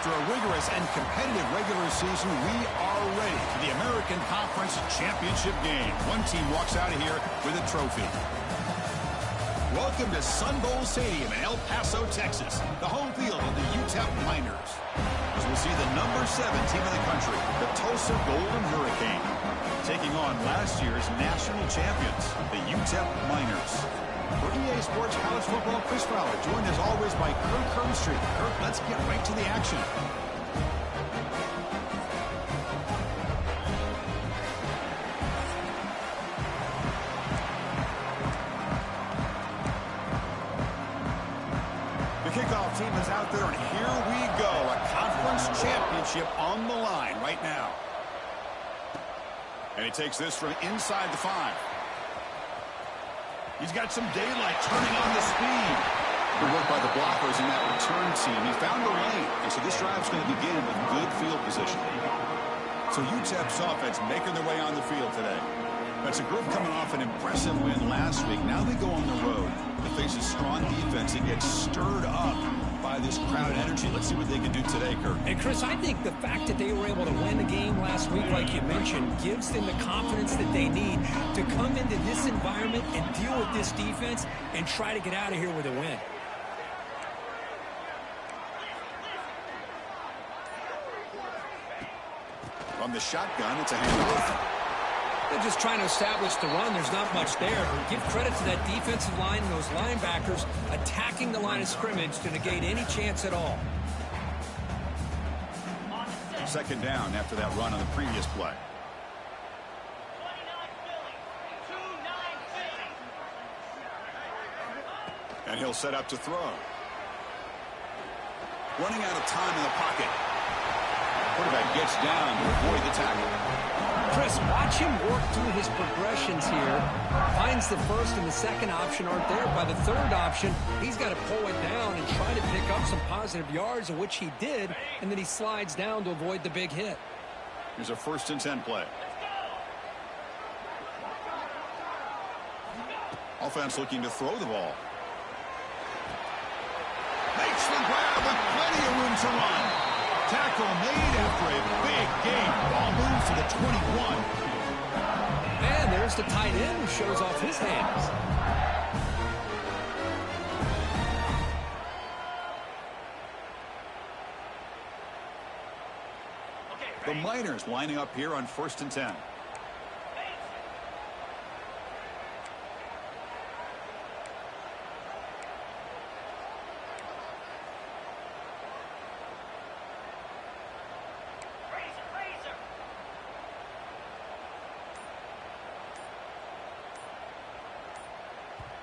After a rigorous and competitive regular season, we are ready for the American Conference Championship game. One team walks out of here with a trophy. Welcome to Sun Bowl Stadium in El Paso, Texas, the home field of the Utep Miners. As we'll see the number 7 team in the country, the Tulsa Golden Hurricane, taking on last year's national champions, the Utep Miners. For EA Sports College Football, Chris Fowler, joined as always by Kirk Hermstreet. Kirk, let's get right to the action. The kickoff team is out there, and here we go. A conference championship on the line right now. And he takes this from inside the 5. He's got some daylight, turning on the speed. Good work by the blockers in that return team. He found the lane, and so this drive's going to begin with good field position. So Utep's offense making their way on the field today. That's a group coming off an impressive win last week. Now they go on the road to face a strong defense and get stirred up by this crowd energy. Let's see what they can do today, Kirk. And Chris, I think the fact that they were able to win the game last week, like you mentioned, gives them the confidence that they need to come into this environment and deal with this defense and try to get out of here with a win. From the shotgun, it's a handoff. They're just trying to establish the run. There's not much there. But give credit to that defensive line and those linebackers attacking the line of scrimmage to negate any chance at all. Second down after that run on the previous play. And he'll set up to throw. Running out of time in the pocket. Quarterback gets down to avoid the tackle. Chris, watch him work through his progressions here. Finds the first and the second option aren't there. By the third option, he's got to pull it down and try to pick up some positive yards, of which he did, and then he slides down to avoid the big hit. Here's a 1st and 10 play. Offense looking to throw the ball. Makes the grab with plenty of room to run. Tackle made after a big gain. Ball moves to the 21. And there's the tight end who shows off his hands. The Miners lining up here on 1st and 10.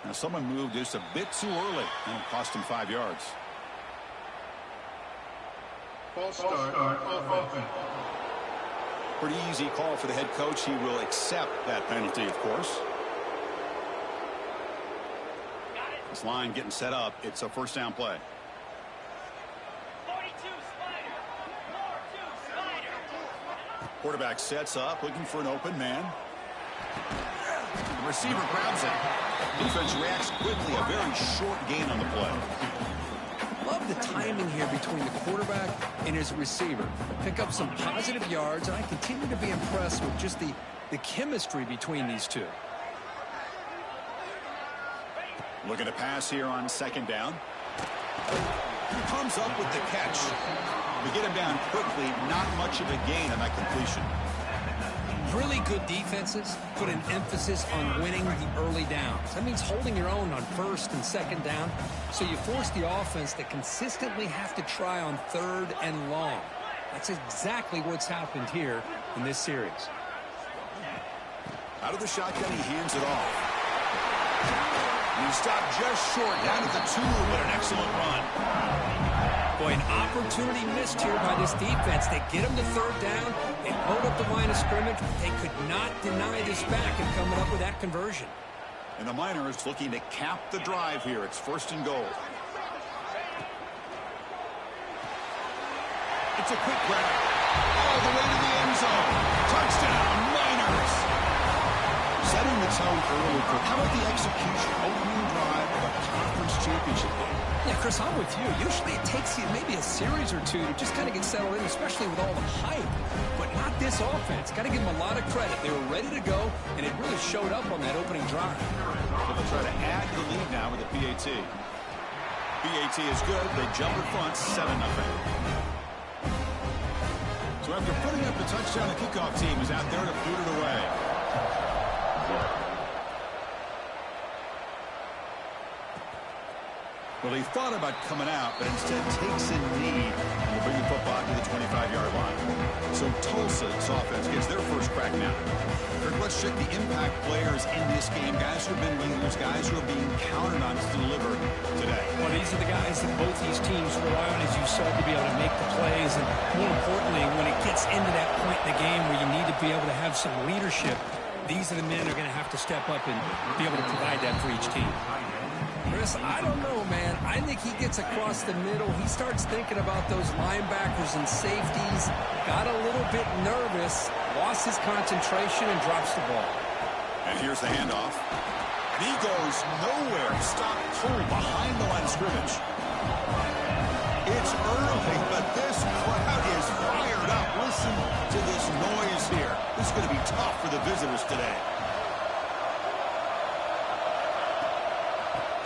Now someone moved just a bit too early, and it cost him 5 yards. False start offense. Pretty easy call for the head coach. He will accept that penalty, of course. This line getting set up. It's a 1st down play. 42 Spider. Quarterback sets up, looking for an open man. The receiver grabs it. Defense reacts quickly. A very short gain on the play. Love the timing here between the quarterback and his receiver. Pick up some positive yards, and I continue to be impressed with just the chemistry between these two. Looking to pass here on 2nd down. He comes up with the catch. We get him down quickly. Not much of a gain on that completion. Really good defenses put an emphasis on winning the early downs. That means holding your own on 1st and 2nd down, so you force the offense to consistently have to try on 3rd and long. That's exactly what's happened here in this series. Out of the shotgun, he hands it off. He stopped just short, down at the 2, but an excellent run. Boy, an opportunity missed here by this defense. They get him to 3rd down. They hold up the line of scrimmage. They could not deny this back in coming up with that conversion. And the Miners looking to cap the drive here. It's 1st and goal. It's a quick grab. All the way to the end zone. Touchdown, Miners. Setting the tone early, Kirk. How about the execution? Opening drive of a conference championship game. Yeah, Chris, I'm with you. Usually it takes you maybe a series or two to just kind of get settled in, especially with all the hype. But not this offense. Got to give them a lot of credit. They were ready to go, and it really showed up on that opening drive. So they'll try to add to the lead now with the PAT. PAT is good. They jump in front, 7-0. So after putting up the touchdown, the kickoff team is out there to boot it away. Well, he thought about coming out, but instead takes a knee and will bring the football to the 25-yard line. So Tulsa's offense gets their first crack now. Kirk, let's check the impact players in this game. Guys who have been leaders, guys who are being counted on to deliver today. Well, these are the guys that both these teams rely on, as you said, to be able to make the plays. And more importantly, when it gets into that point in the game where you need to be able to have some leadership, these are the men who are going to have to step up and be able to provide that for each team. Chris, I don't know, man. I think he gets across the middle. He starts thinking about those linebackers and safeties. Got a little bit nervous, lost his concentration, and drops the ball. And here's the handoff. And he goes nowhere. Stop pulled behind the line of scrimmage. It's early, but this crowd is fired up. Listen to this noise here. This is going to be tough for the visitors today.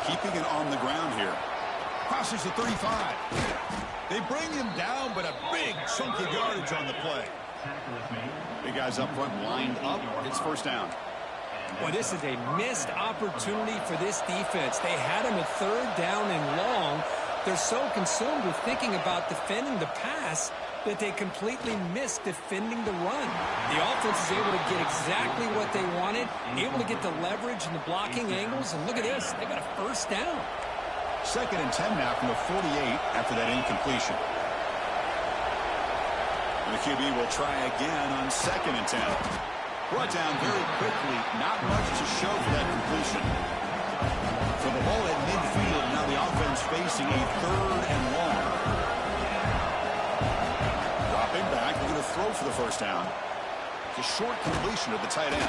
Keeping it on the ground here. Crosses the 35. They bring him down, but a big chunk of yardage on the play. Big guys up front lined up. It's first down. Well, this is a missed opportunity for this defense. They had him at third down and long. They're so consumed with thinking about defending the pass that they completely missed defending the run. The offense is able to get exactly what they wanted, able to get the leverage and the blocking angles, and look at this, they got a first down. 2nd and 10 now from the 48 after that incompletion. And the QB will try again on 2nd and 10. Brought down very quickly, not much to show for that completion. So the ball at midfield, now the offense facing a 3rd and long. Back, they're going to throw for the first down. It's a short completion of the tight end.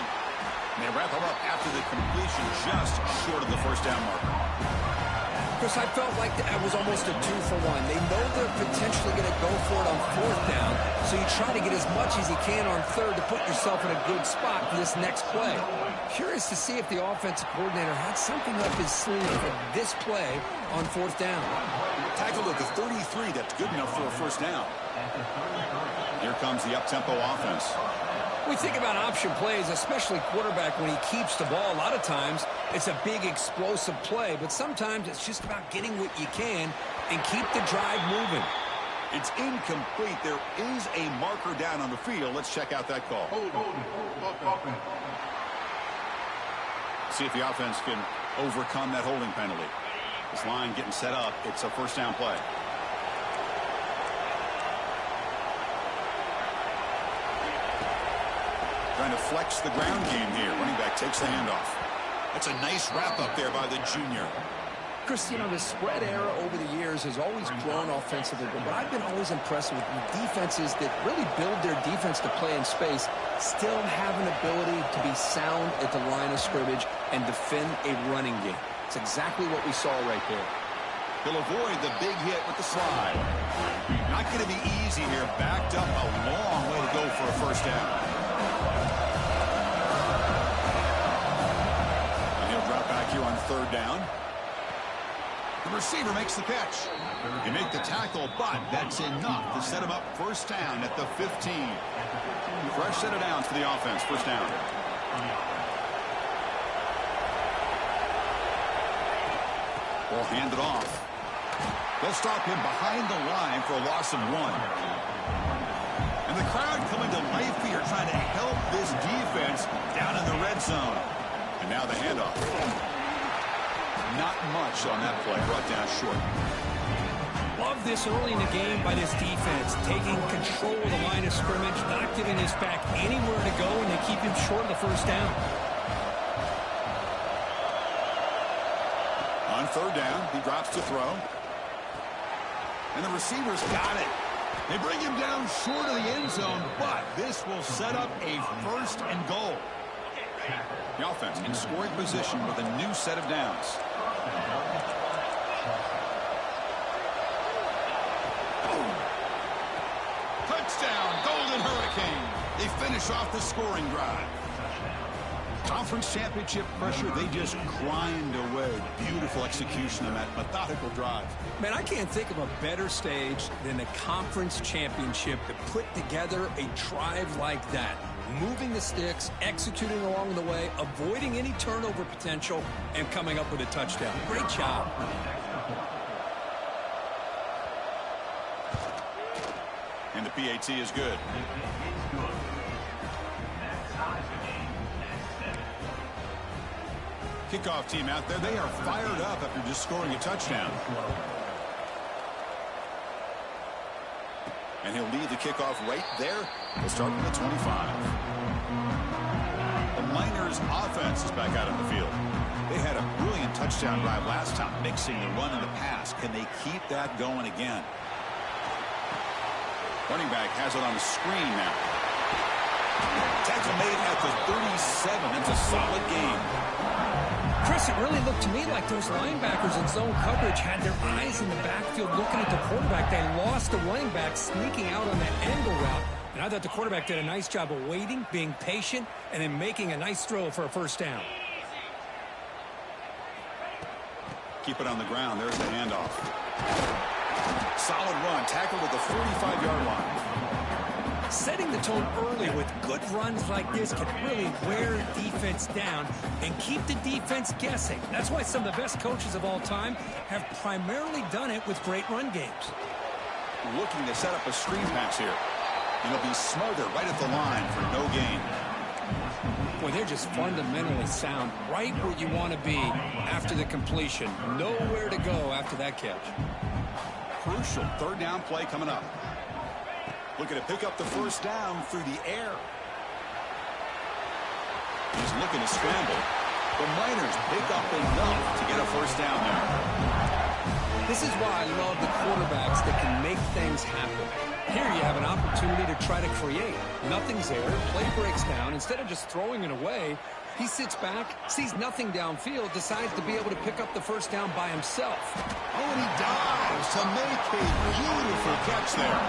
And they wrap him up after the completion just short of the first down marker. Chris, I felt like that was almost a 2-for-1. They know they're potentially going to go for it on 4th down, so you try to get as much as you can on 3rd to put yourself in a good spot for this next play. Curious to see if the offensive coordinator had something up his sleeve for this play on 4th down. Tackled at the 33. That's good enough for a first down. Here comes the up-tempo offense. We think about option plays, especially quarterback, when he keeps the ball. A lot of times, it's a big explosive play, but sometimes it's just about getting what you can and keep the drive moving. It's incomplete. There is a marker down on the field. Let's check out that call. See if the offense can overcome that holding penalty. This line getting set up. It's a first down play. Trying to flex the ground game here. Running back takes the handoff. That's a nice wrap up there by the junior. Chris, you know, the spread era over the years has always grown offensively, but I've been always impressed with defenses that really build their defense to play in space, still have an ability to be sound at the line of scrimmage and defend a running game. It's exactly what we saw right there. He'll avoid the big hit with the slide. Not going to be easy here. Backed up a long way to go for a first down. And he'll drop back here on 3rd down. The receiver makes the catch. They make the tackle, but that's enough to set him up first down at the 15. Fresh set of downs for the offense. First down. Ball handed off. They'll stop him behind the line for a loss of 1. And the crowd coming to life here trying to help this defense down in the red zone. And now the handoff. Not much on that play. Brought down short. Love this early in the game by this defense. Taking control of the line of scrimmage, not giving this back anywhere to go, and they keep him short of the first down. On 3rd down, he drops to throw. And the receivers got it. They bring him down short of the end zone, but this will set up a 1st and goal. The offense in scoring position with a new set of downs. Touchdown, Golden Hurricane. They finish off the scoring drive. Conference championship pressure, they just grind away. Beautiful execution on that methodical drive. Man, I can't think of a better stage than the conference championship to put together a drive like that. Moving the sticks, executing along the way, avoiding any turnover potential, and coming up with a touchdown. Great job. And the PAT is good. Kickoff team out there, they are fired up after just scoring a touchdown. And he'll lead the kickoff right there. We'll start from the 25. The Miners offense is back out on the field. They had a brilliant touchdown drive last time, mixing the run and the pass. Can they keep that going again? Running back has it on the screen now. Tackle made at the 37. It's a solid game. Chris, it really looked to me like those linebackers in zone coverage had their eyes in the backfield looking at the quarterback. They lost the running back sneaking out on that angle route. And I thought the quarterback did a nice job of waiting, being patient, and then making a nice throw for a first down. Keep it on the ground. There's the handoff. Solid run. Tackled at the 45-yard line. Setting the tone early with good runs like this can really wear defense down and keep the defense guessing. That's why some of the best coaches of all time have primarily done it with great run games. Looking to set up a screen pass here. And it'll be smothered right at the line for no gain. Boy, they're just fundamentally sound, right where you want to be after the completion. Nowhere to go after that catch. Crucial third down play coming up. Looking to pick up the first down through the air. He's looking to scramble. The Miners pick up enough to get a first down there. This is why I love the quarterbacks that can make things happen. Here you have an opportunity to try to create. Nothing's there. Play breaks down. Instead of just throwing it away, he sits back, sees nothing downfield, decides to be able to pick up the first down by himself. Oh, and he dives to make a beautiful catch there.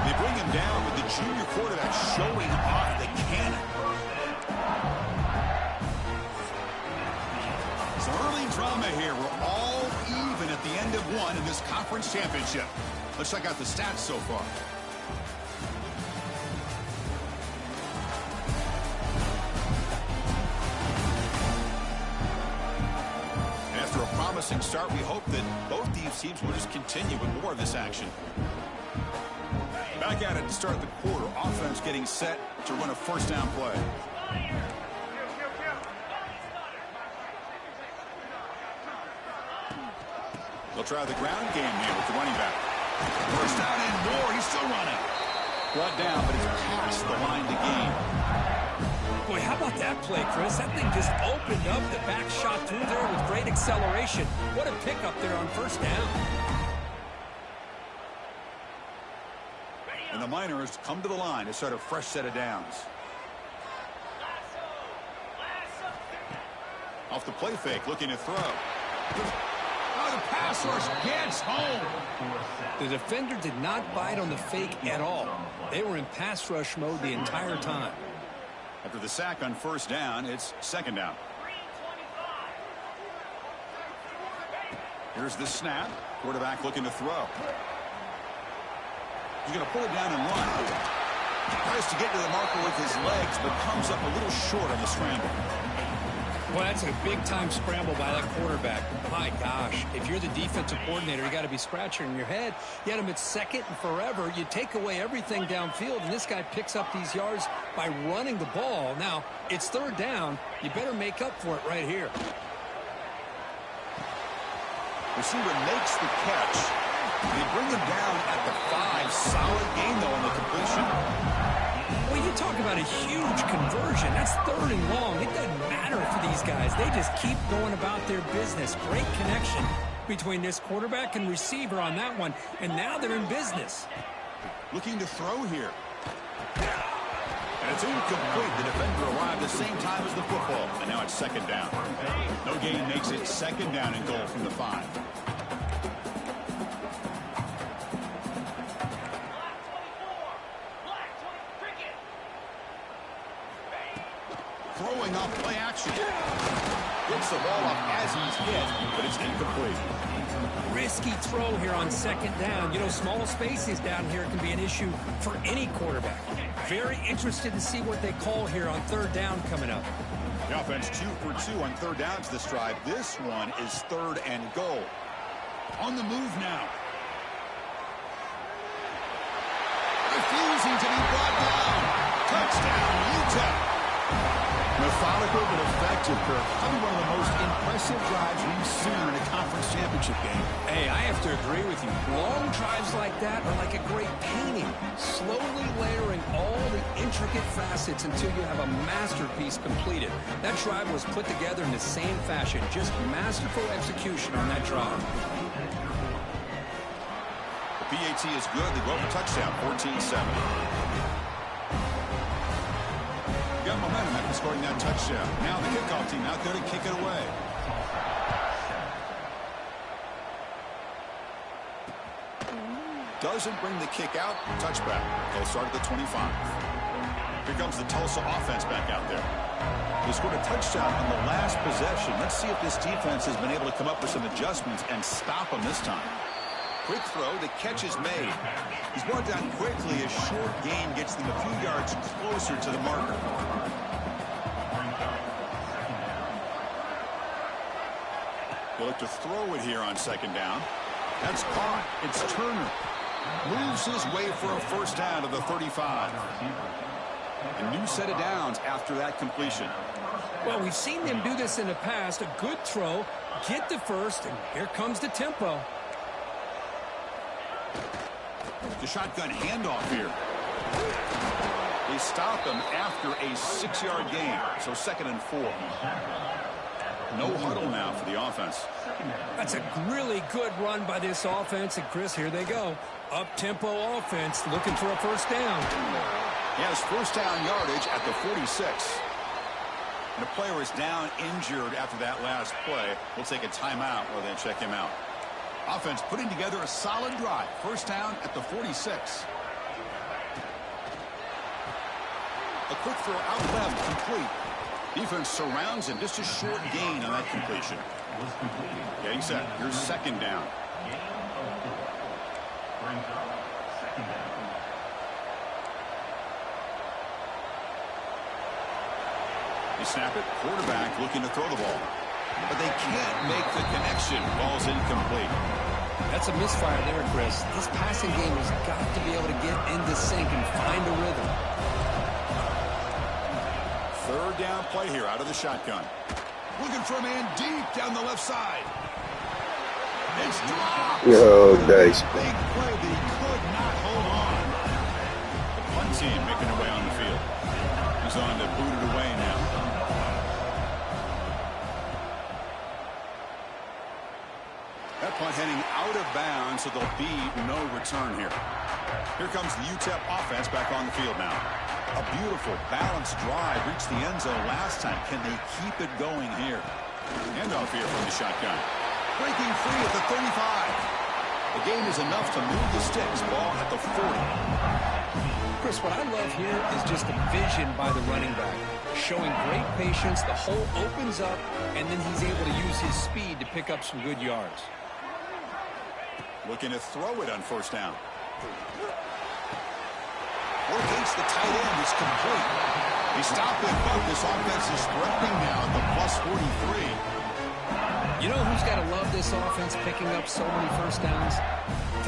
They bring him down with the junior quarterback showing off the cannon. Some early drama here. We're all even at the end of one in this conference championship. Let's check out the stats so far. After a promising start, we hope that both these teams will just continue with more of this action. Back at it to start the quarter. Offense getting set to run a first down play. They'll try the ground game here with the running back. First down and more. He's still running. Brought down, but it's past the line to gain. Boy, how about that play, Chris? That thing just opened up. The back shot through there with great acceleration. What a pickup there on first down. And the Miners come to the line to start a fresh set of downs. Off the play fake, looking to throw. Oh, the pass rush gets home. The defender did not bite on the fake at all. They were in pass rush mode the entire time. After the sack on first down, it's second down. Here's the snap. Quarterback looking to throw. He's going to pull it down and run. Tries to get to the marker with his legs, but comes up a little short on the scramble. Well, that's a big-time scramble by that quarterback. My gosh, if you're the defensive coordinator, you got to be scratching your head. You had him at second and forever. You take away everything downfield, and this guy picks up these yards by running the ball. Now, it's third down. You better make up for it right here. Receiver makes the catch. They bring him down at the 5. Solid game, though, on the completion. Well, you talk about a huge conversion. That's third and long. It doesn't matter for these guys. They just keep going about their business. Great connection between this quarterback and receiver on that one. And now they're in business. Looking to throw here. And it's incomplete. The defender arrived the same time as the football. And now it's second down. No gain makes it second down and goal from the 5. Throwing off play action. Gets the ball off as he's hit, but it's incomplete. Risky throw here on second down. You know, small spaces down here can be an issue for any quarterback. Very interested to see what they call here on third down coming up. The offense 2 for 2 on third downs this drive. This one is third and goal. On the move now. Refusing to be brought down. Touchdown, Utep. Methodical but effective, Kirk. Probably one of the most impressive drives we've seen in a conference championship game. Hey, I have to agree with you. Long drives like that are like a great painting. Slowly layering all the intricate facets until you have a masterpiece completed. That drive was put together in the same fashion. Just masterful execution on that drive. The PAT is good. They go for touchdown, 14-7. Got momentum after scoring that touchdown. Now the kickoff team out there to kick it away. Doesn't bring the kick out. Touchback. They'll start at the 25. Here comes the Tulsa offense back out there. They scored a touchdown on the last possession. Let's see if this defense has been able to come up with some adjustments and stop them this time. Quick throw. The catch is made. He's brought down quickly. A short gain gets them a few yards closer to the marker. They'll look to throw it here on second down. That's caught. It's Turner. Moves his way for a first down to the 35. A new set of downs after that completion. Well, we've seen them do this in the past. A good throw, get the first, and here comes the tempo. The shotgun handoff here. They stop him after a 6-yard gain. So 2nd and 4. No huddle now for the offense. That's a really good run by this offense. And, Chris, here they go. Up-tempo offense looking for a first down. He has first down yardage at the 46. And the player is down injured after that last play. We'll take a timeout while they check him out. Offense putting together a solid drive. First down at the 46. A quick throw out left, complete. Defense surrounds him. Just a short gain on that completion. Getting set. Here's second down. They snap it. Quarterback looking to throw the ball. But they can't make the connection. Ball's incomplete. That's a misfire there, Chris. This passing game has got to be able to get into sync and find a rhythm. Third down play here out of the shotgun. Looking for a man deep down the left side. It's dropped. Oh, nice. Big play, but he could not hold on. The punt team making their way on the field. He's on to boot it away now. That punt heading out of bounds, so there'll be no return here. Here comes the Utep offense back on the field now. A beautiful, balanced drive reached the end zone last time. Can they keep it going here? Handoff here from the shotgun. Breaking free at the 35. The gain is enough to move the sticks. Ball at the 40. Chris, what I love here is just the vision by the running back. Showing great patience. The hole opens up, and then he's able to use his speed to pick up some good yards. Looking to throw it on first down. Against the tight end, it's complete. He stopped it, but this offense is spreading now at the plus 43. You know who's got to love this offense picking up so many first downs?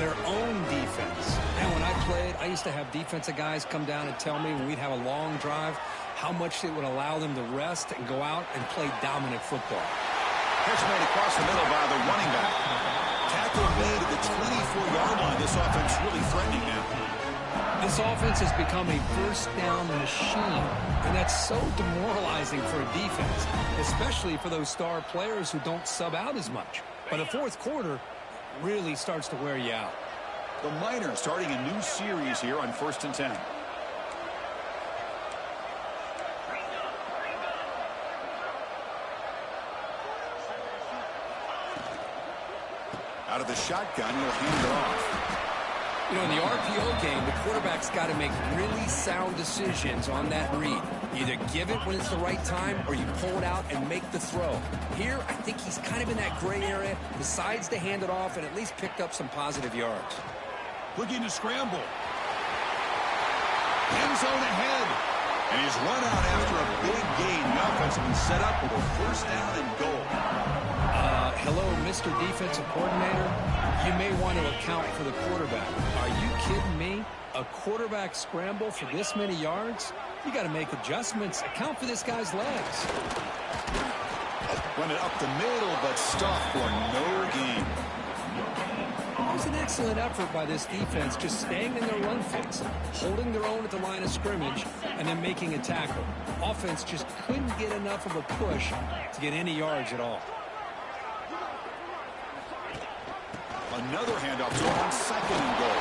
Their own defense. And when I played, I used to have defensive guys come down and tell me when we'd have a long drive how much it would allow them to rest and go out and play dominant football. Catch made across the middle by the running back. Tackle made at the 24-yard line. This offense really threatening now. This offense has become a first down machine, and that's so demoralizing for a defense, especially for those star players who don't sub out as much. By the fourth quarter, really starts to wear you out. The Miners starting a new series here on 1st and 10. Out of the shotgun, he'll hand it off. You know, in the RPO game, the quarterback's got to make really sound decisions on that read. Either give it when it's the right time or you pull it out and make the throw. Here, I think he's kind of in that gray area, decides to hand it off and at least picked up some positive yards. Looking to scramble. End zone ahead. And he's run out after a big gain. The offense has been set up with a first down and goal. Hello, Mr. Defensive Coordinator. You may want to account for the quarterback. Are you kidding me? A quarterback scramble for this many yards? You got to make adjustments. Account for this guy's legs. Run it up the middle, but stopped for no gain. It was an excellent effort by this defense, just staying in their run fits, holding their own at the line of scrimmage, and then making a tackle. Offense just couldn't get enough of a push to get any yards at all. Another handoff to him on second and goal.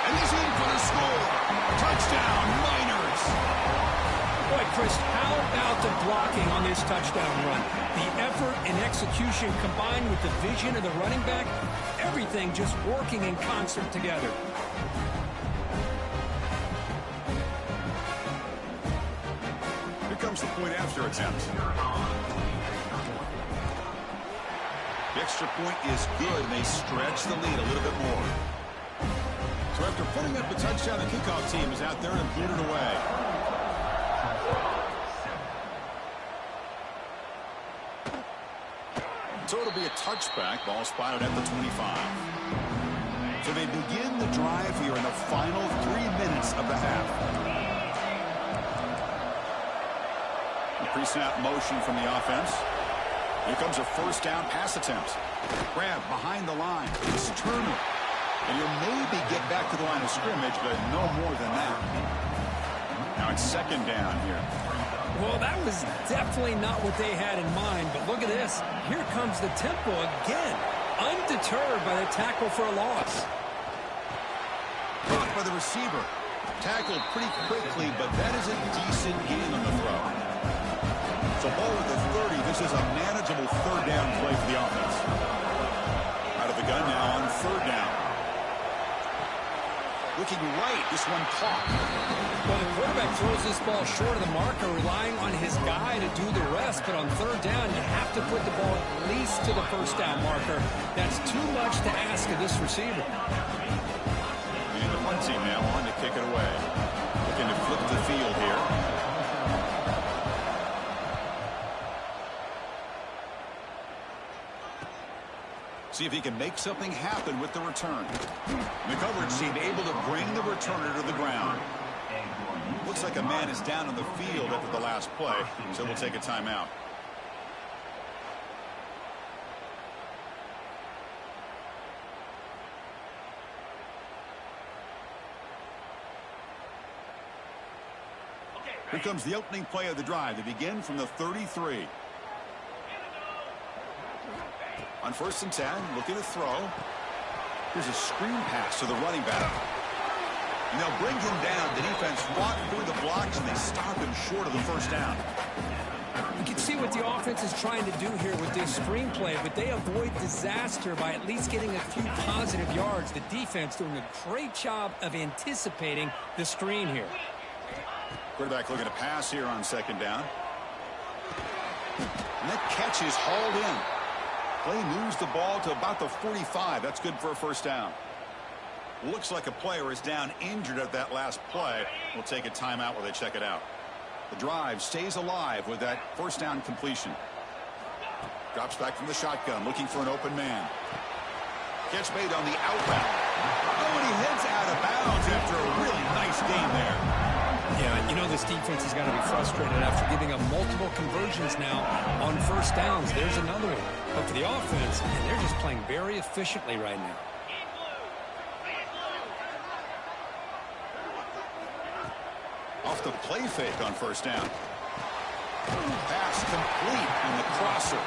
And he's in for the score. Touchdown, Miners. Boy, Chris, how about the blocking on this touchdown run? The effort and execution combined with the vision of the running back, everything just working in concert together. Here comes the point after attempt. The extra point is good, and they stretch the lead a little bit more. So after putting up a touchdown, the kickoff team is out there and put it away. So it'll be a touchback. Ball spotted at the 25. So they begin the drive here in the final 3 minutes of the half. Pre-snap motion from the offense. Here comes a first down pass attempt. Grab behind the line. It's Turner. And he'll maybe get back to the line of scrimmage, but no more than that. Now it's second down here. Well, that was definitely not what they had in mind, but look at this. Here comes the tempo again, undeterred by the tackle for a loss. Caught by the receiver. Tackled pretty quickly, but that is a decent gain on the throw. So ball at the 30. This is a manageable third down play for the offense. Out of the gun now on third down. Looking right, this one caught. Well, the quarterback throws this ball short of the marker, relying on his guy to do the rest. But on third down, you have to put the ball at least to the first down marker. That's too much to ask of this receiver. And the punt team now on to kick it away. Looking to flip the field here. See if he can make something happen with the return. The coverage team able to bring the returner to the ground. Looks like a man is down on the field after the last play, so we'll take a timeout. Here comes the opening play of the drive. They begin from the 33. On first and 10, looking to throw. Here's a screen pass to the running back. And they'll bring him down. The defense fought through the blocks, and they stop him short of the first down. You can see what the offense is trying to do here with this screen play, but they avoid disaster by at least getting a few positive yards. The defense doing a great job of anticipating the screen here. Quarterback looking to pass here on second down. And that catch is hauled in. Play moves the ball to about the 45. That's good for a first down. Looks like a player is down injured at that last play. We'll take a timeout while they check it out. The drive stays alive with that first down completion. Drops back from the shotgun, looking for an open man. Catch made on the out route. Oh, and he heads out of bounds after a really nice game there. Yeah, you know this defense has got to be frustrated after giving up multiple conversions now on first downs. There's another one. But for the offense, and they're just playing very efficiently right now. Off the play fake on first down. Pass complete on the crosser.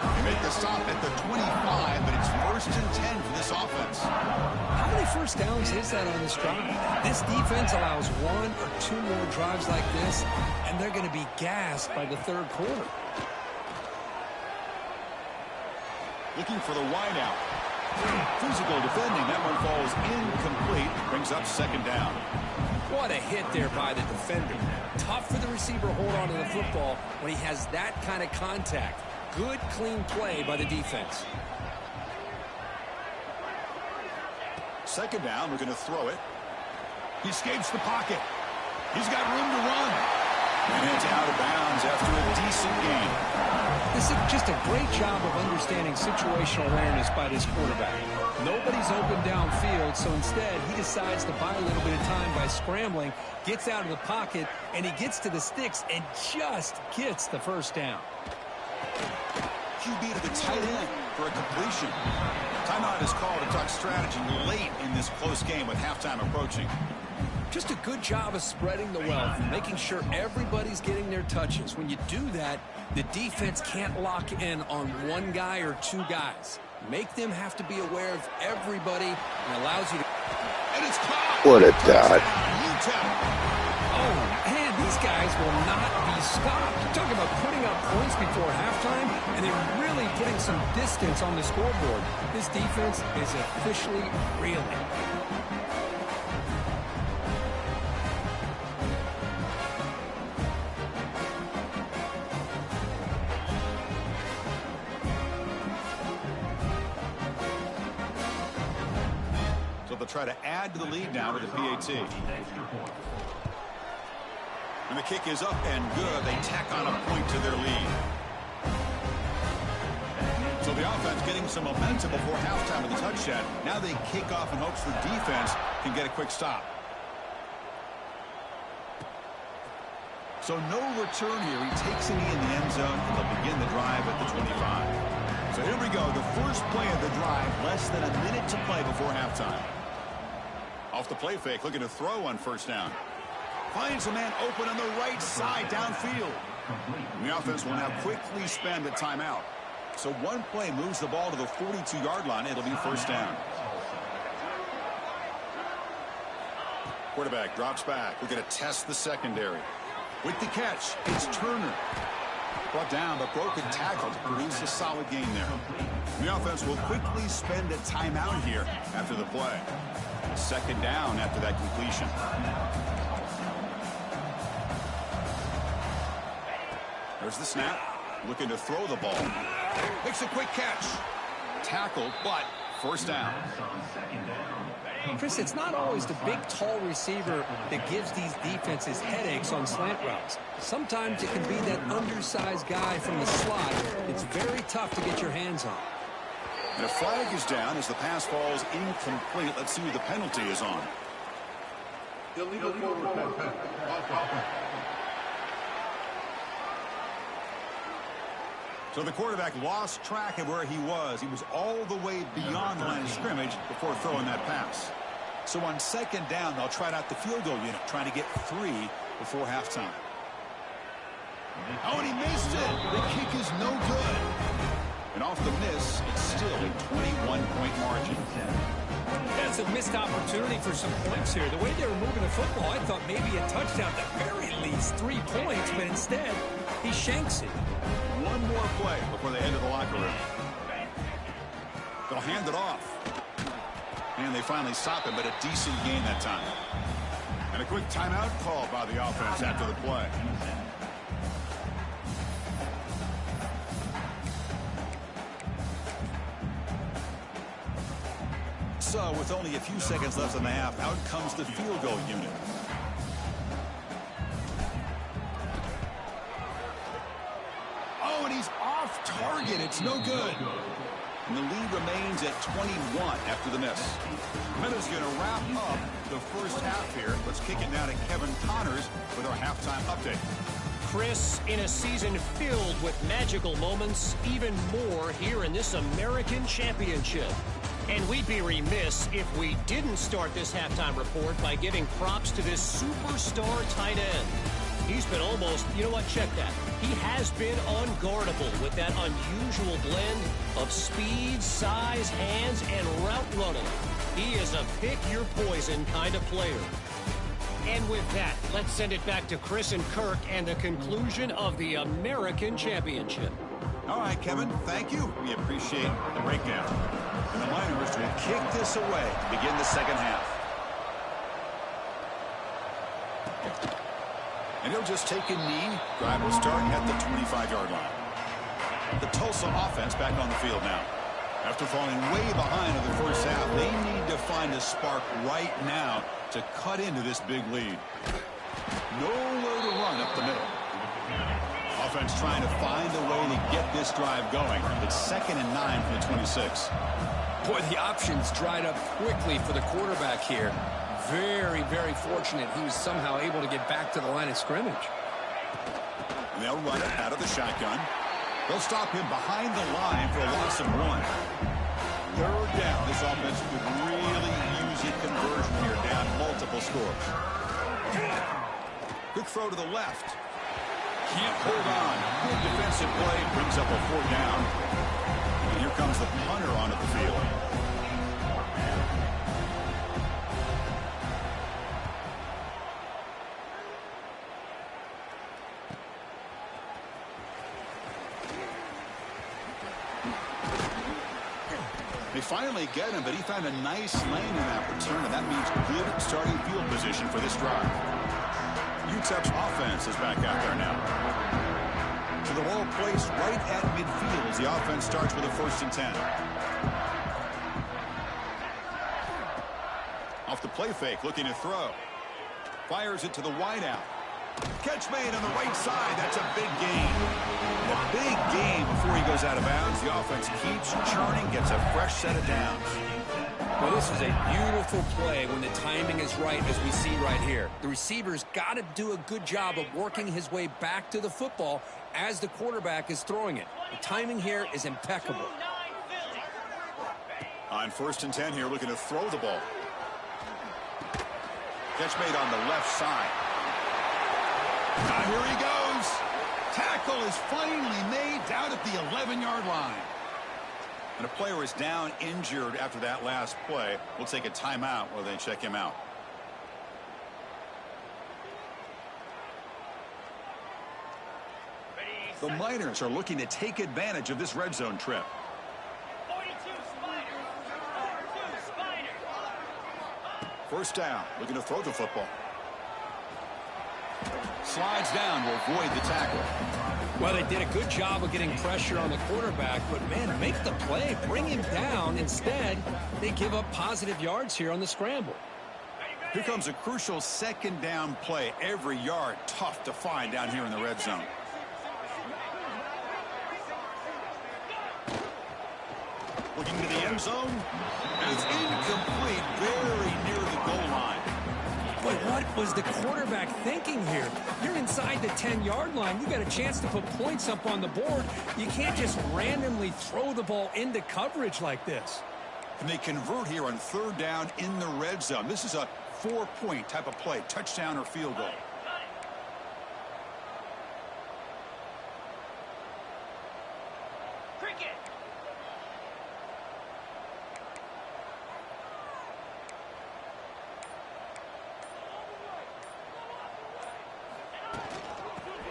They make the stop at the 25, but it's first and 10 for this offense. How many first downs is that on this drive? This defense allows one or two more drives like this, and they're going to be gassed by the third quarter. Looking for the wideout. Physical defending. That one falls incomplete. Brings up second down. What a hit there by the defender. Tough for the receiver to hold on to the football when he has that kind of contact. Good, clean play by the defense. Second down, we're going to throw it. He escapes the pocket. He's got room to run. And it's out of bounds after a decent gain. This is just a great job of understanding situational awareness by this quarterback. Nobody's open downfield, so instead he decides to buy a little bit of time by scrambling, gets out of the pocket, and he gets to the sticks and just gets the first down. QB to the tight end for a completion. Timeout is called to talk strategy late in this close game with halftime approaching. Just a good job of spreading the wealth, making sure everybody's getting their touches. When you do that, the defense can't lock in on one guy or two guys. Make them have to be aware of everybody and allows you to... And it's caught! What a dot. Utep. Oh, man, these guys will not be stopped. You're talking about putting up points before halftime, and they're really putting some distance on the scoreboard. This defense is officially reeling. They'll try to add to the lead now with the PAT. And the kick is up and good. They tack on a point to their lead. So the offense getting some momentum before halftime with a touchdown. Now they kick off in hopes the defense can get a quick stop. So no return here. He takes a knee in the end zone, and they'll begin the drive at the 25. So here we go. The first play of the drive, less than a minute to play before halftime. Off the play fake, looking to throw on first down. Finds a man open on the right side downfield. And the offense will now quickly spend a timeout. So one play moves the ball to the 42-yard line. It'll be first down. Quarterback drops back. We're going to test the secondary. With the catch, it's Turner. Brought down, but broken tackle to produce a solid gain there. The offense will quickly spend a timeout here after the play. Second down after that completion. There's the snap. Looking to throw the ball. Makes a quick catch. Tackled, but first down. Chris, it's not always the big, tall receiver that gives these defenses headaches on slant routes. Sometimes it can be that undersized guy from the slot. It's very tough to get your hands on. And a flag is down as the pass falls incomplete. Let's see who the penalty is on. Illegal forward pass. So the quarterback lost track of where he was. He was all the way beyond the line of scrimmage before throwing that pass. So on second down, they'll try out the field goal unit, trying to get 3 before halftime. Oh, and he missed it. The kick is no good. And off the miss, it's still a 21-point margin. That's a missed opportunity for some points here. The way they were moving the football, I thought maybe a touchdown, at the very least 3 points, but instead, he shanks it. One more play before they head to the locker room. They'll hand it off. And they finally stop him, but a decent gain that time. And a quick timeout called by the offense after the play. So with only a few seconds left in the half, out comes the field goal unit. Oh, and he's off target. It's no good. And the lead remains at 21 after the miss. Minutes going to wrap up the first half here. Let's kick it now to Kevin Connors with our halftime update. Chris, in a season filled with magical moments, even more here in this American Championship. And we'd be remiss if we didn't start this halftime report by giving props to this superstar tight end. He's been almost, you know what, check that. He has been unguardable with that unusual blend of speed, size, hands, and route running. He is a pick-your-poison kind of player. And with that, let's send it back to Chris and Kirk and the conclusion of the American Championship. All right, Kevin, thank you. We appreciate the breakdown. And the Miners will kick this away to begin the second half. And he'll just take a knee. Drive will start at the 25-yard line. The Tulsa offense back on the field now. After falling way behind in the first half, they need to find a spark right now to cut into this big lead. Nowhere to run up the middle. Offense trying to find a way to get this drive going. It's 2nd and 9 from the 26. Boy, the options dried up quickly for the quarterback here. Very, very fortunate he was somehow able to get back to the line of scrimmage. And they'll run it out of the shotgun. They'll stop him behind the line for a loss of 1. 3rd down. This offense could really use a conversion here, down multiple scores. Quick throw to the left. Can't hold on. Good defensive play. Brings up a 4th down. And here comes the punter onto the field. They finally get him, but he found a nice lane in that return, and that means good starting field position for this drive. Utep's offense is back out there now. To the ball placed right at midfield as the offense starts with a 1st and 10. Off the play fake, looking to throw. Fires it to the wideout. Catch made on the right side. That's a big gain. And a big gain before he goes out of bounds. The offense keeps churning, gets a fresh set of downs. Well, this is a beautiful play when the timing is right, as we see right here. The receiver's got to do a good job of working his way back to the football as the quarterback is throwing it. The timing here is impeccable. On 1st and 10 here, looking to throw the ball. Catch made on the left side. Now here he goes. Tackle is finally made down at the 11-yard line. And a player is down injured after that last play. We'll take a timeout while they check him out. The Miners are looking to take advantage of this red zone trip. 42 Spiders. 1st down, looking to throw the football. Slides down to avoid the tackle. Well, they did a good job of getting pressure on the quarterback, but, man, make the play. Bring him down. Instead, they give up positive yards here on the scramble. Here comes a crucial 2nd down play. Every yard tough to find down here in the red zone. Looking to the end zone. And it's incomplete, very near the goal line. But what was the quarterback thinking here? You're inside the 10-yard line. You got a chance to put points up on the board. You can't just randomly throw the ball into coverage like this. And they convert here on 3rd down in the red zone. This is a 4-point type of play, touchdown or field goal.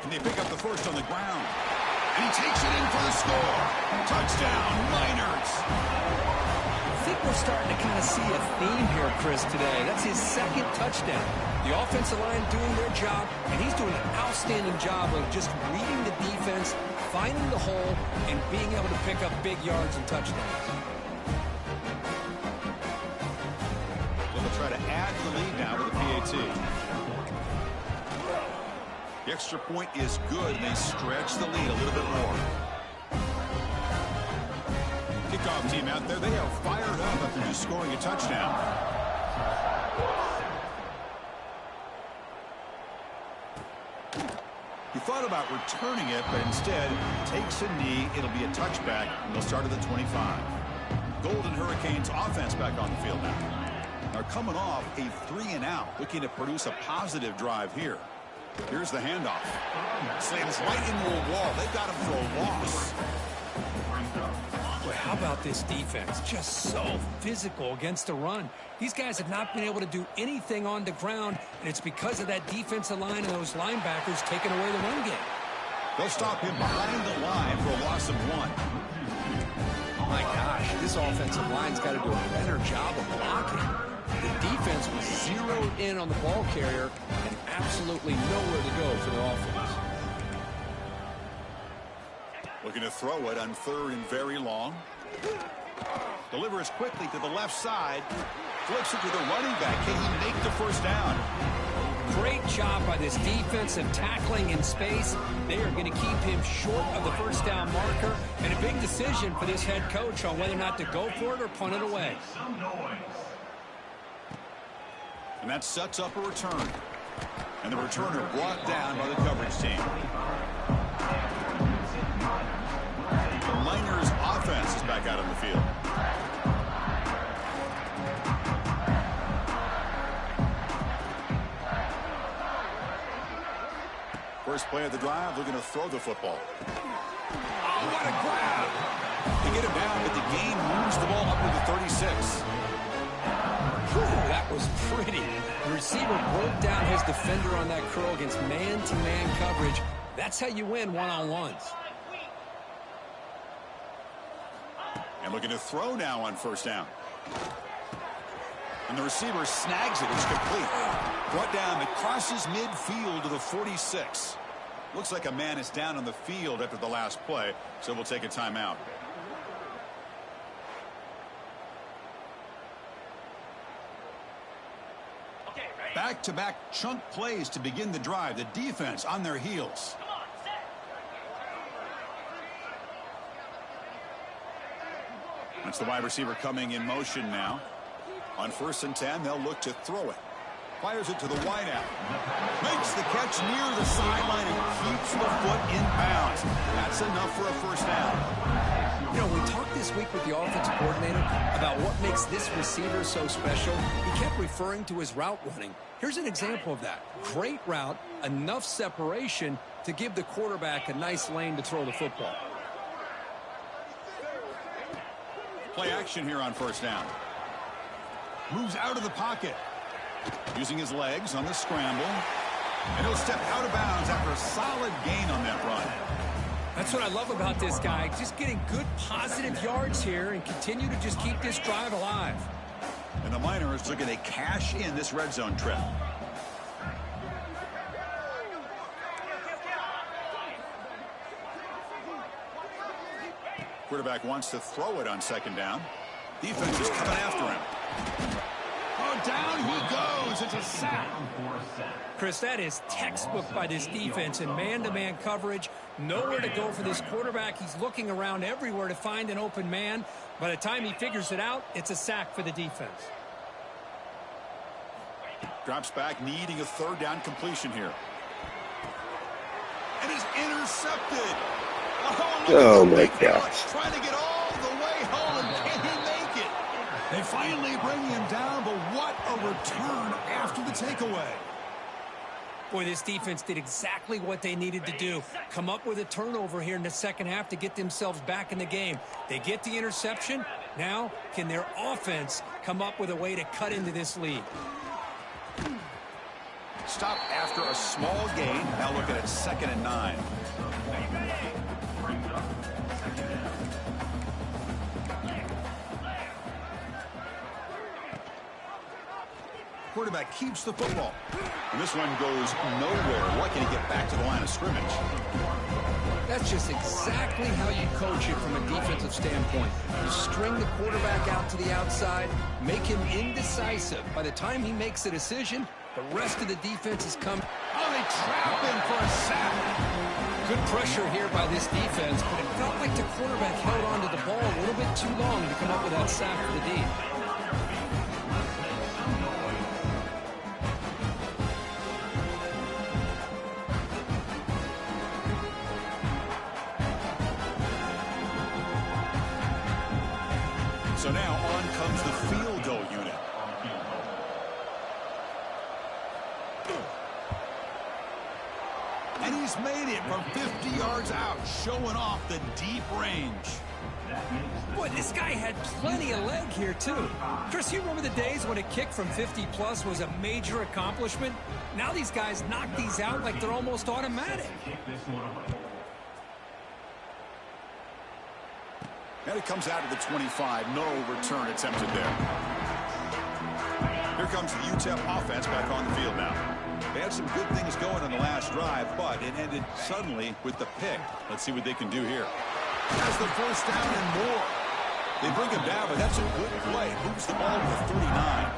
And they pick up the 1st on the ground. And he takes it in for the score. Touchdown, Miners. I think we're starting to kind of see a theme here, Chris, today. That's his 2nd touchdown. The offensive line doing their job, and he's doing an outstanding job of just reading the defense, finding the hole, and being able to pick up big yards and touchdowns. They'll try to add the lead now to the PAT. The extra point is good, and they stretch the lead a little bit more. Kickoff team out there, they are fired up after just scoring a touchdown. He thought about returning it, but instead takes a knee. It'll be a touchback, and they'll start at the 25. Golden Hurricanes offense back on the field now. They're coming off a 3-and-out, looking to produce a positive drive here. Here's the handoff. Slams right into a wall. They've got him for a loss. Boy, how about this defense? Just so physical against the run. These guys have not been able to do anything on the ground, and it's because of that defensive line and those linebackers taking away the run game. They'll stop him behind the line for a loss of 1. My gosh, this offensive line's got to do a better job of blocking. The defense was zeroed in on the ball carrier and absolutely nowhere to go for the offense. Looking to throw it on 3rd and very long. Delivers quickly to the left side. Flips it to the running back. Can he make the first down? Great job by this defensive tackling in space. They are going to keep him short of the first down marker, and a big decision for this head coach on whether or not to go for it or punt it away. And that sets up a return. And the returner brought down by the coverage team. The Miners offense is back out on the field. First play of the drive, looking to throw the football. Oh, what a grab! They get him down, but the gain moves the ball up to the 36. Whew, that was pretty. The receiver broke down his defender on that curl against man-to-man coverage. That's how you win one-on-ones. And looking to throw now on first down. And the receiver snags it. It's complete. Brought down. It crosses midfield to the 46. Looks like a man is down on the field after the last play, so we'll take a timeout. Back-to-back chunk plays to begin the drive. The defense on their heels. That's the wide receiver coming in motion now. On 1st and 10, they'll look to throw it. Fires it to the wideout. Makes the catch near the sideline and keeps the foot in bounds. That's enough for a first down. You know, we talked this week with the offensive coordinator about what makes this receiver so special. He kept referring to his route running. Here's an example of that. Great route, enough separation to give the quarterback a nice lane to throw the football. Play action here on first down. Moves out of the pocket. Using his legs on the scramble. And he'll step out of bounds after a solid gain on that run. That's what I love about this guy. Just getting good positive yards here and continue to just keep this drive alive. And the Miners looking to cash in this red zone trip. Quarterback wants to throw it on 2nd down. Defense is coming after him. Oh, down he goes. It's a sack. Chris, that is textbook by this defense in man-to-man coverage. Nowhere to go for this quarterback. He's looking around everywhere to find an open man. By the time he figures it out, it's a sack for the defense. Drops back, needing a 3rd down completion here. And is intercepted. Oh my gosh. Trying to get all the way home. Can he make it? They finally bring him down, but what a return after the takeaway. Boy, this defense did exactly what they needed to do. Come up with a turnover here in the second half to get themselves back in the game. They get the interception. Now, can their offense come up with a way to cut into this lead? Stop after a small gain. Now looking at 2nd and 9. Quarterback keeps the football. And this one goes nowhere. Lucky to get back to the line of scrimmage. That's just exactly how you coach it from a defensive standpoint. You string the quarterback out to the outside, make him indecisive. By the time he makes a decision, the rest of the defense has come. Oh, they trap him for a sack. Good pressure here by this defense, but it felt like the quarterback held on to the ball a little bit too long to come up with that sack for the D. So now on comes the field goal unit. And he's made it from 50 yards out, showing off the deep range. Boy, this guy had plenty of leg here, too. Chris, you remember the days when a kick from 50-plus was a major accomplishment? Now these guys knock these out like they're almost automatic. And it comes out to the 25. No return attempted there. Here comes the Utep offense back on the field now. They had some good things going on the last drive, but it ended suddenly with the pick. Let's see what they can do here. Has the first down and more. They bring him down, but that's a good play. Moves the ball to the 39.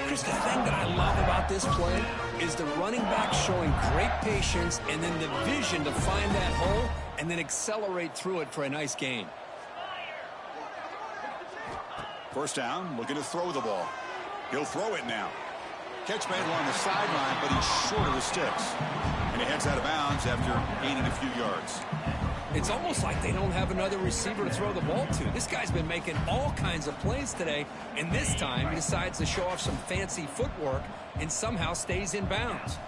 Chris, the thing that I love about this play is the running back showing great patience and then the vision to find that hole and then accelerate through it for a nice gain. First down, looking to throw the ball. He'll throw it now. Catch made along the sideline, but he's short of the sticks. And he heads out of bounds after gaining a few yards. It's almost like they don't have another receiver to throw the ball to. This guy's been making all kinds of plays today, and this time he decides to show off some fancy footwork and somehow stays in bounds.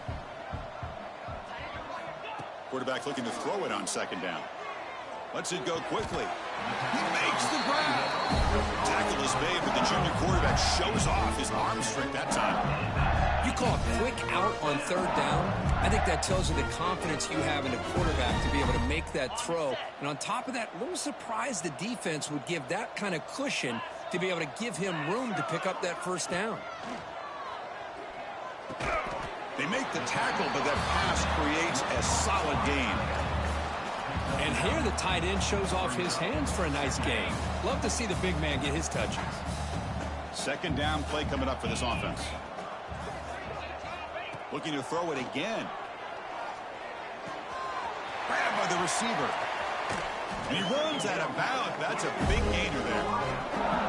Quarterback looking to throw it on second down. Lets it go quickly. He makes the grab. Tackle is made, but the junior quarterback shows off his arm strength that time. You call a quick out on third down. I think that tells you the confidence you have in a quarterback to be able to make that throw. And on top of that, a little surprised the defense would give that kind of cushion to be able to give him room to pick up that first down. They make the tackle, but that pass creates a solid gain. And here the tight end shows off his hands for a nice gain. Love to see the big man get his touches. Second down play coming up for this offense. Looking to throw it again. Grabbed by the receiver. And he runs out of bounds. That's a big gainer there.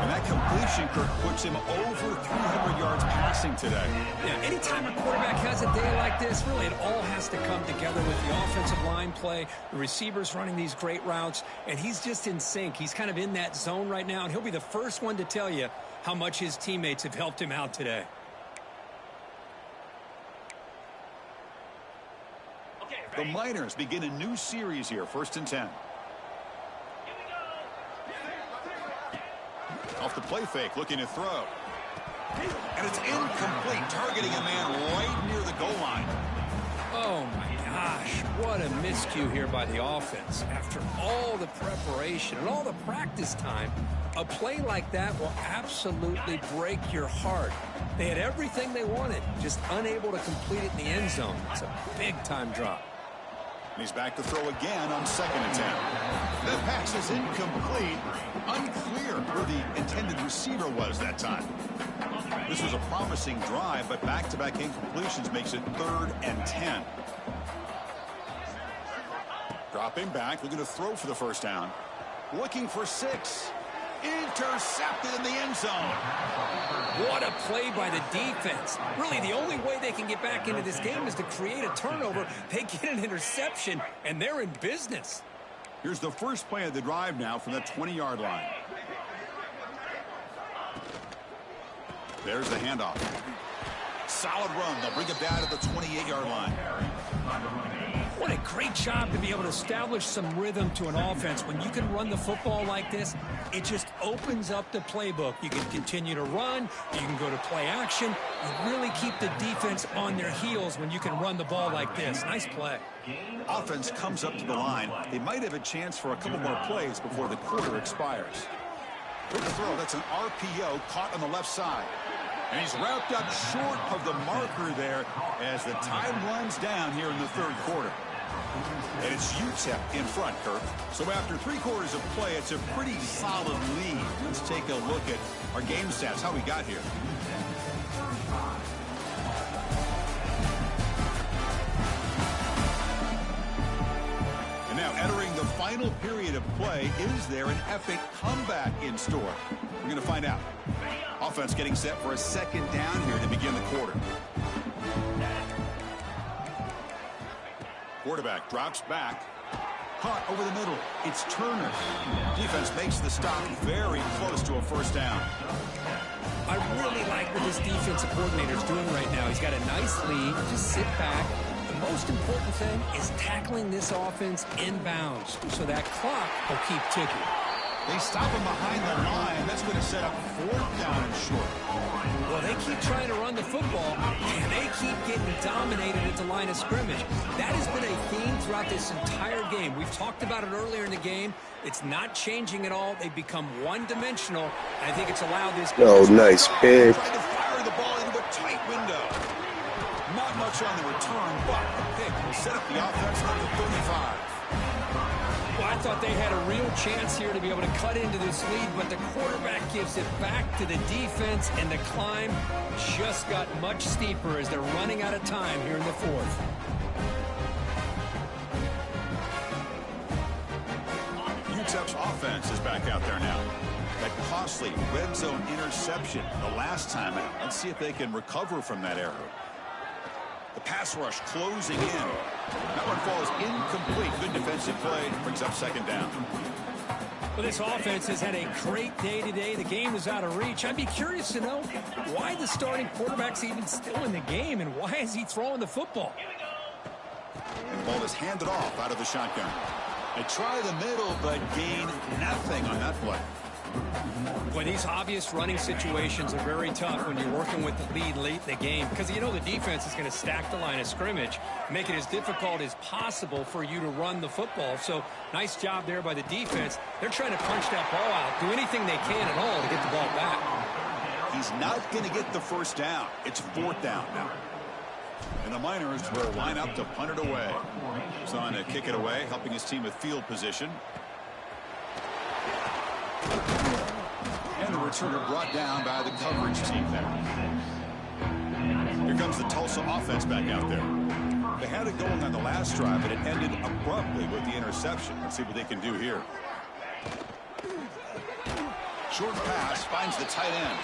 And that completion, Kirk, puts him over 300 yards passing today. Yeah, anytime a quarterback has a day like this, really it all has to come together with the offensive line play, the receivers running these great routes, and he's just in sync. He's kind of in that zone right now, and he'll be the first one to tell you how much his teammates have helped him out today. The Miners begin a new series here, 1st and 10. Off the play fake, looking to throw. And it's incomplete, targeting a man right near the goal line. Oh, my gosh. What a miscue here by the offense. After all the preparation and all the practice time, a play like that will absolutely break your heart. They had everything they wanted, just unable to complete it in the end zone. It's a big-time drop. And he's back to throw again on 2nd and 10. That pass is incomplete. Unclear where the intended receiver was that time. This was a promising drive, but back-to-back incompletions makes it 3rd and 10. Dropping back, looking to throw for the first down. Looking for 6. Intercepted in the end zone. What a play by the defense. Really, the only way they can get back into this game is to create a turnover. They get an interception, and they're in business. Here's the first play of the drive now from the 20-yard line. There's the handoff. Solid run. They'll bring it down to the 28-yard line. What a great job to be able to establish some rhythm to an offense. When you can run the football like this, it just opens up the playbook. You can continue to run. You can go to play action. You really keep the defense on their heels when you can run the ball like this. Nice play. Offense comes up to the line. They might have a chance for a couple more plays before the quarter expires. Quick throw. That's an RPO caught on the left side. And he's wrapped up short of the marker there as the time runs down here in the 3rd quarter. And it's Utep in front, Kirk. So after 3 quarters of play, it's a pretty solid lead. Let's take a look at our game stats, how we got here. And now entering the final period of play, is there an epic comeback in store? We're going to find out. Offense getting set for a 2nd down here to begin the quarter. Quarterback drops back. Caught over the middle. It's Turner. Defense makes the stop very close to a first down. I really like what this defensive coordinator is doing right now. He's got a nice lead. Just sit back. The most important thing is tackling this offense inbounds so that clock will keep ticking. They stop him behind the line. That's going to set up 4th down and short. Well, they keep trying to run the football, and they keep getting dominated at the line of scrimmage. That has been a theme throughout this entire game. We've talked about it earlier in the game. It's not changing at all. They've become one-dimensional. I think it's allowed this. Oh, nice pick. Trying to fire the ball into a tight window. Not much on the return, but a pick will set up the offense at the 35. Well, I thought they had a real chance here to be able to cut into this lead, but the quarterback gives it back to the defense, and the climb just got much steeper as they're running out of time here in the fourth. Utep's offense is back out there now. That costly red zone interception the last time out. Let's see if they can recover from that error. The pass rush closing in. That one falls incomplete. Good defensive play. Brings up second down. Well, this offense has had a great day today. The game is out of reach. I'd be curious to know why the starting quarterback's even still in the game, and why is he throwing the football? And the ball is handed off out of the shotgun. They try the middle, but gain nothing on that play. Well, these obvious running situations are very tough when you're working with the lead late in the game, because you know the defense is going to stack the line of scrimmage, make it as difficult as possible for you to run the football. So nice job there by the defense. They're trying to punch that ball out, do anything they can at all to get the ball back. He's not going to get the first down. It's fourth down now. And the Miners will line up to punt it away. He's on to kick it away, helping his team with field position. And the returner brought down by the coverage team there. Here comes the Tulsa offense back out there. They had it going on the last drive, but it ended abruptly with the interception. Let's see what they can do here. Short pass finds the tight end.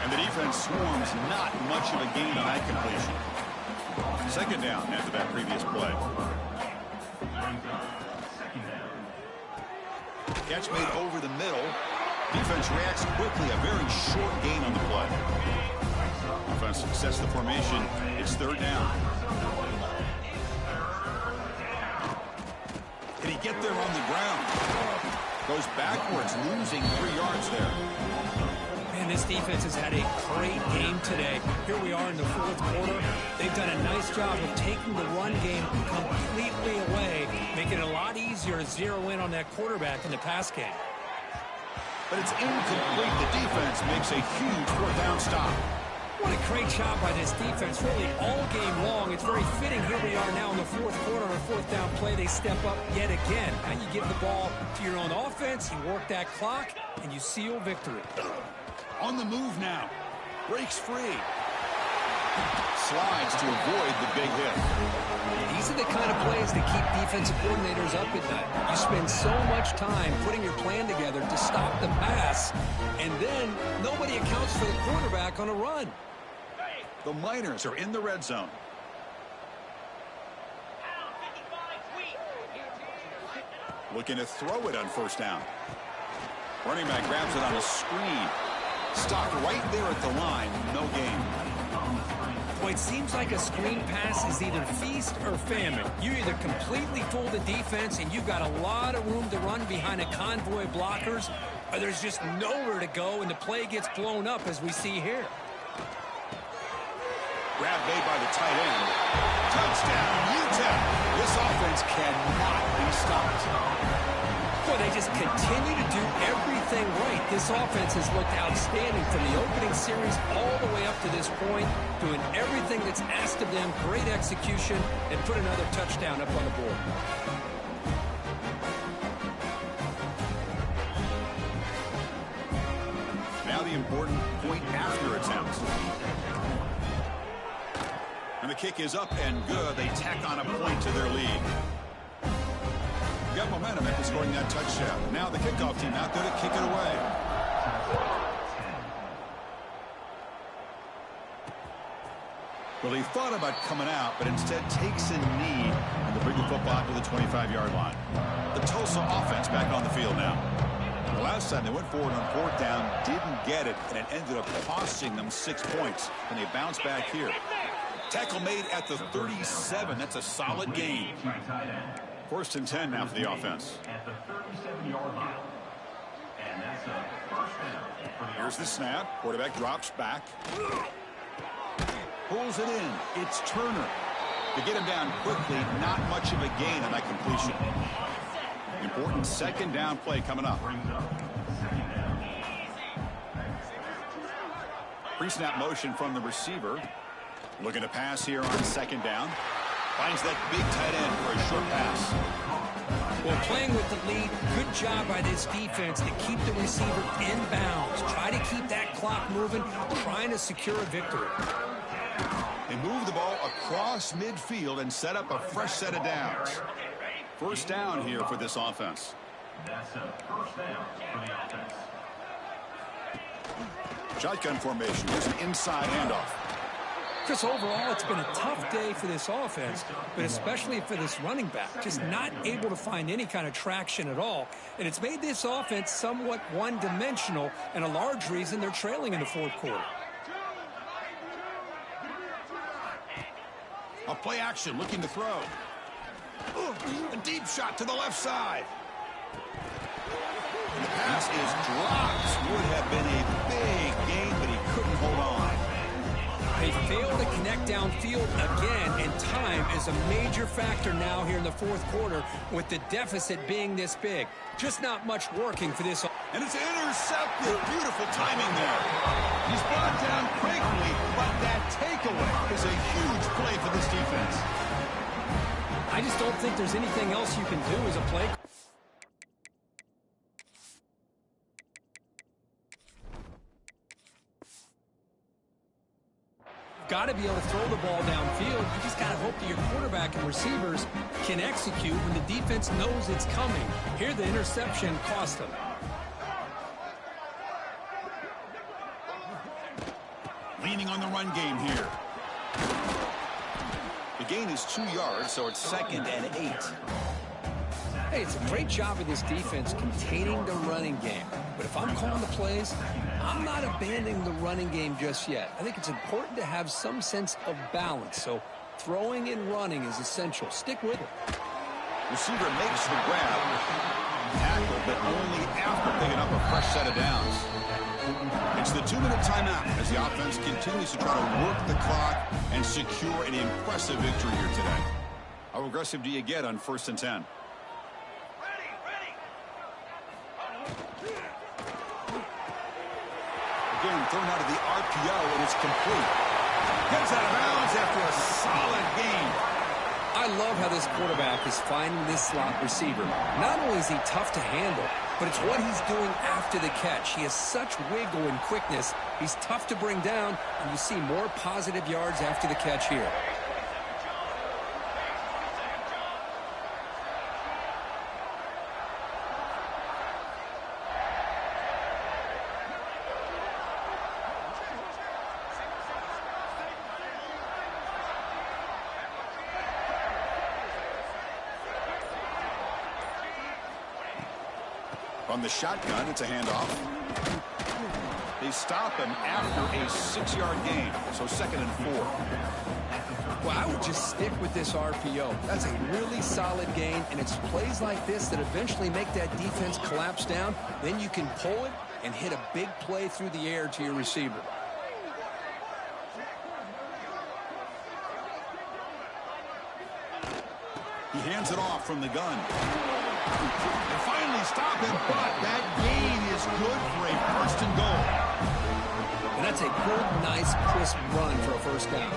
And the defense swarms, not much of a gain on that completion. Second down after that previous play. Catch made over the middle. Defense reacts quickly. A very short gain on the play. Offense sets the formation. It's third down. Can he get there on the ground? Goes backwards, losing 3 yards there. Man, this defense has had a great game today. Here we are in the fourth quarter. They've done a nice job of taking the run game completely away, making it a lot easier to zero in on that quarterback in the pass game. But it's incomplete. The defense makes a huge fourth down stop. What a great job by this defense, really all game long. It's very fitting. Here we are now in the fourth quarter on a fourth down play. They step up yet again. Now you give the ball to your own offense, you work that clock, and you seal victory. On the move now. Breaks free. Slides to avoid the big hit. These are the kind of plays that keep defensive coordinators up at night. You spend so much time putting your plan together to stop the pass, and then nobody accounts for the quarterback on a run. The Miners are in the red zone. Looking to throw it on first down. Running back grabs it on a screen. Stopped right there at the line. No gain. Well, it seems like a screen pass is either feast or famine. You either completely fool the defense and you've got a lot of room to run behind a convoy of blockers, or there's just nowhere to go and the play gets blown up as we see here. Grab made by the tight end. Touchdown, Utep. This offense cannot be stopped. Well, they just continue to do everything right. This offense has looked outstanding from the opening series all the way up to this point, doing everything that's asked of them, great execution, and put another touchdown up on the board. Now the important point after attempt. And the kick is up and good. They tack on a point to their lead. Got momentum after scoring that touchdown. Now the kickoff team out there to kick it away. Well, he thought about coming out, but instead takes a knee and to bring the football to the 25-yard line. The Tulsa offense back on the field now. The last time they went forward on fourth down, didn't get it, and it ended up costing them 6 points. And they bounced back here. Tackle made at the 37. That's a solid gain. First and 10 now for the offense. At the 37-yard line. And that's a first down. Here's the snap. Quarterback drops back. Pulls it in. It's Turner. To get him down quickly, not much of a gain on that completion. Important second down play coming up. Pre-snap motion from the receiver. Looking to pass here on second down. Finds that big tight end for a short pass. Well, playing with the lead, good job by this defense to keep the receiver in bounds. Try to keep that clock moving, trying to secure a victory. They move the ball across midfield and set up a fresh set of downs. First down here for this offense. That's a first down for the offense. Shotgun formation. Here's an inside handoff. Chris, overall, it's been a tough day for this offense, but especially for this running back. Just not able to find any kind of traction at all. And it's made this offense somewhat one-dimensional, and a large reason they're trailing in the fourth quarter. A play action, looking to throw. A deep shot to the left side. And the pass is dropped. Would have been a big gain, but he couldn't hold on. They failed to connect downfield again, and time is a major factor now here in the fourth quarter with the deficit being this big. Just not much working for this. And it's intercepted. Beautiful timing there. He's brought down quickly, but that takeaway is a huge play for this defense. I just don't think there's anything else you can do as a play. Got to be able to throw the ball downfield. You just got to hope that your quarterback and receivers can execute when the defense knows it's coming. Here, the interception cost them. Leaning on the run game here. The gain is 2 yards, so it's 2nd and 8. Hey, it's a great job of this defense containing the running game. But if I'm calling the plays, I'm not abandoning the running game just yet. I think it's important to have some sense of balance. So throwing and running is essential. Stick with it. Receiver makes the grab. Tackle, but only after picking up a fresh set of downs. It's the 2-minute timeout as the offense continues to try to work the clock and secure an impressive victory here today. How aggressive do you get on 1st and 10? Again, thrown out of the RPO, and it's complete. Gets out of bounds after a solid game. I love how this quarterback is finding this slot receiver. Not only is he tough to handle, but it's what he's doing after the catch. He has such wiggle and quickness. He's tough to bring down, and you see more positive yards after the catch here. From the shotgun, it's a handoff. They stop him after a 6-yard gain, so 2nd and 4. Well, I would just stick with this RPO. That's a really solid gain, and it's plays like this that eventually make that defense collapse down. Then you can pull it and hit a big play through the air to your receiver. He hands it off from the gun. They finally stop him, but that gain is good for a 1st and goal. And that's a good, nice, crisp run for a first down.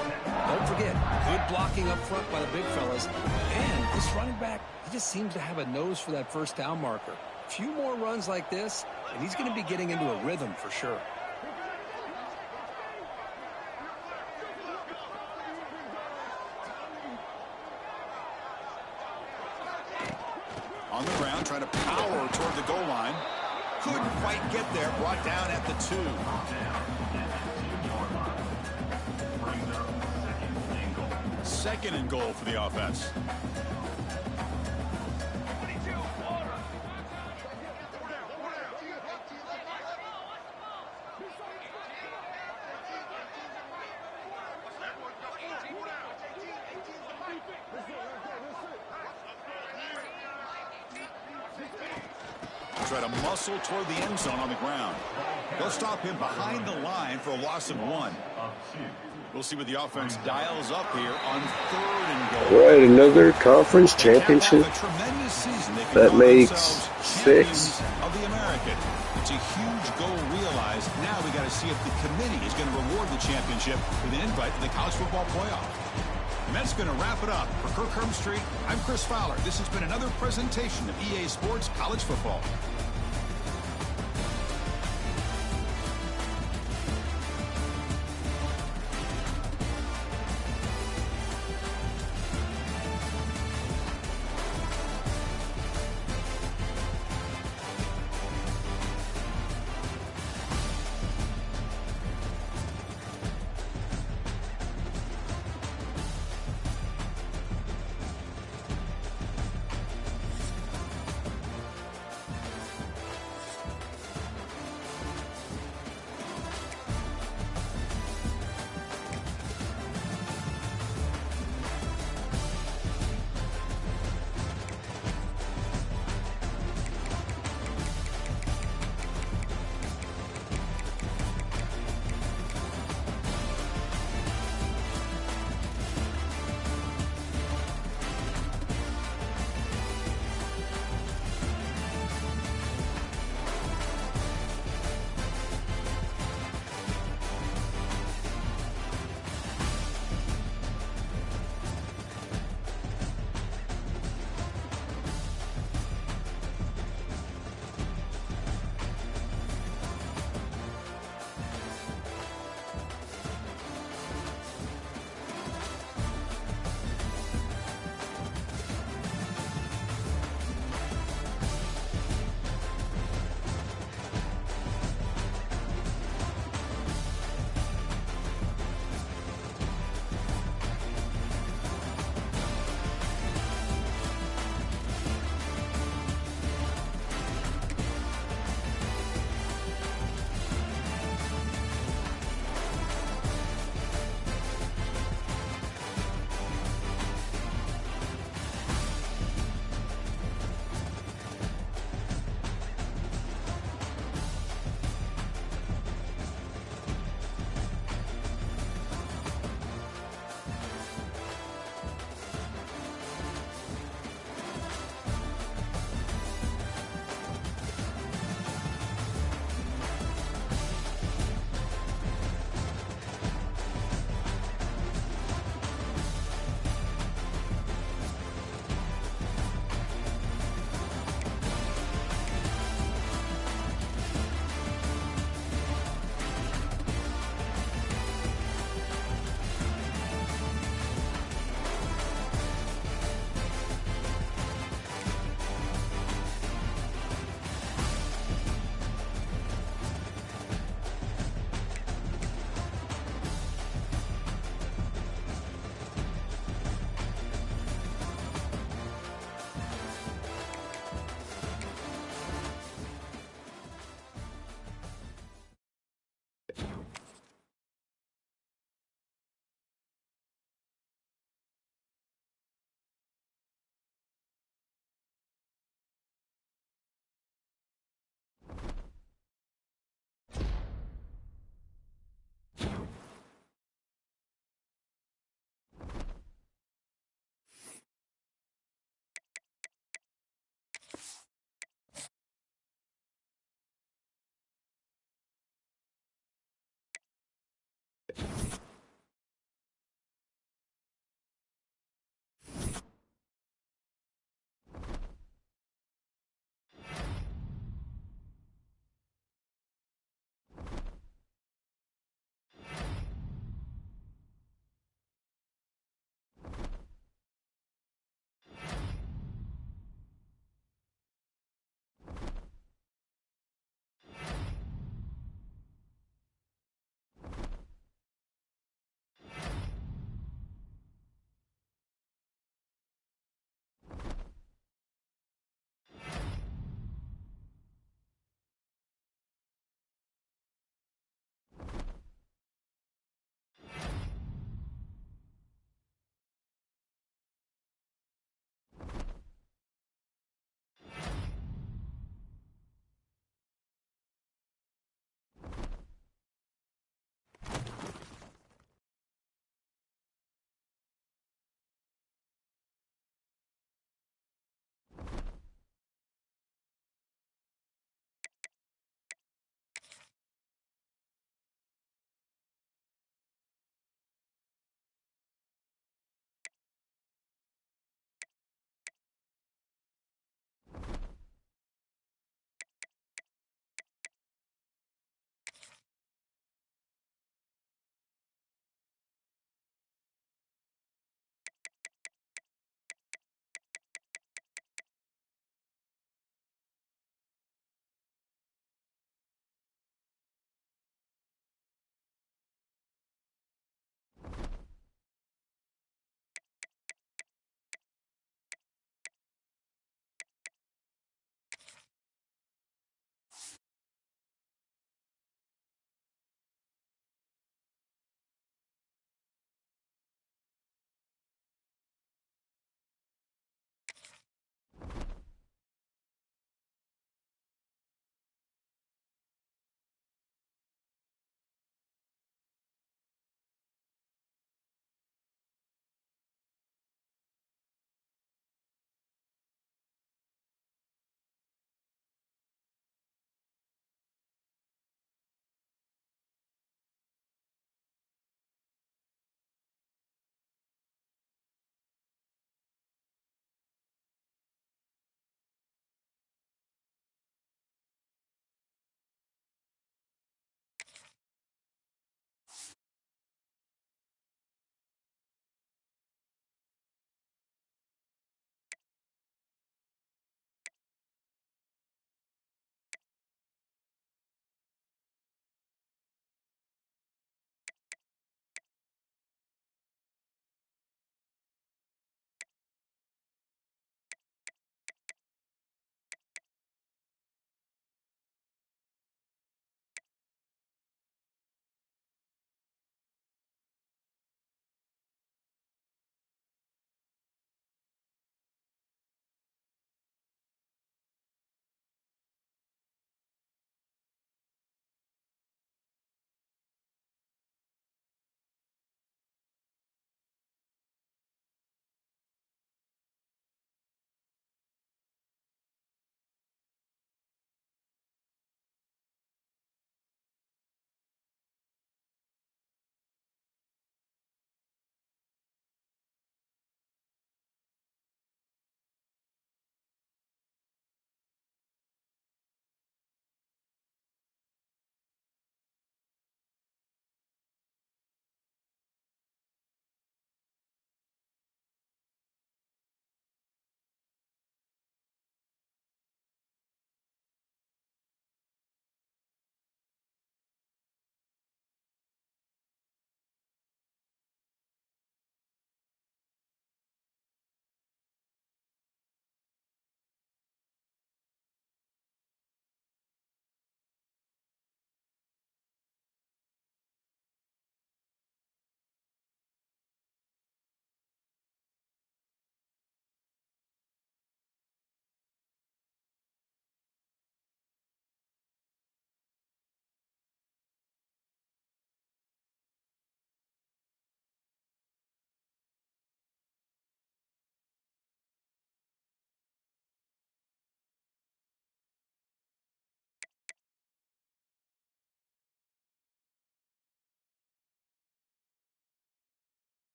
Don't forget, good blocking up front by the big fellas. And this running back, he just seems to have a nose for that first down marker. A few more runs like this, and he's going to be getting into a rhythm for sure. On the ground, trying to power toward the goal line. Couldn't quite get there, brought down at the 2. Second and goal for the offense. Try to muscle toward the end zone on the ground. They'll stop him behind the line for a loss of 1. We'll see what the offense dials up here on 3rd and goal. All right, another conference championship. That makes 6. Of the American. It's a huge goal realized. Now we got to see if the committee is going to reward the championship with an invite to the college football playoff. And that's going to wrap it up. For Kirk Street, I'm Chris Fowler. This has been another presentation of EA Sports College Football.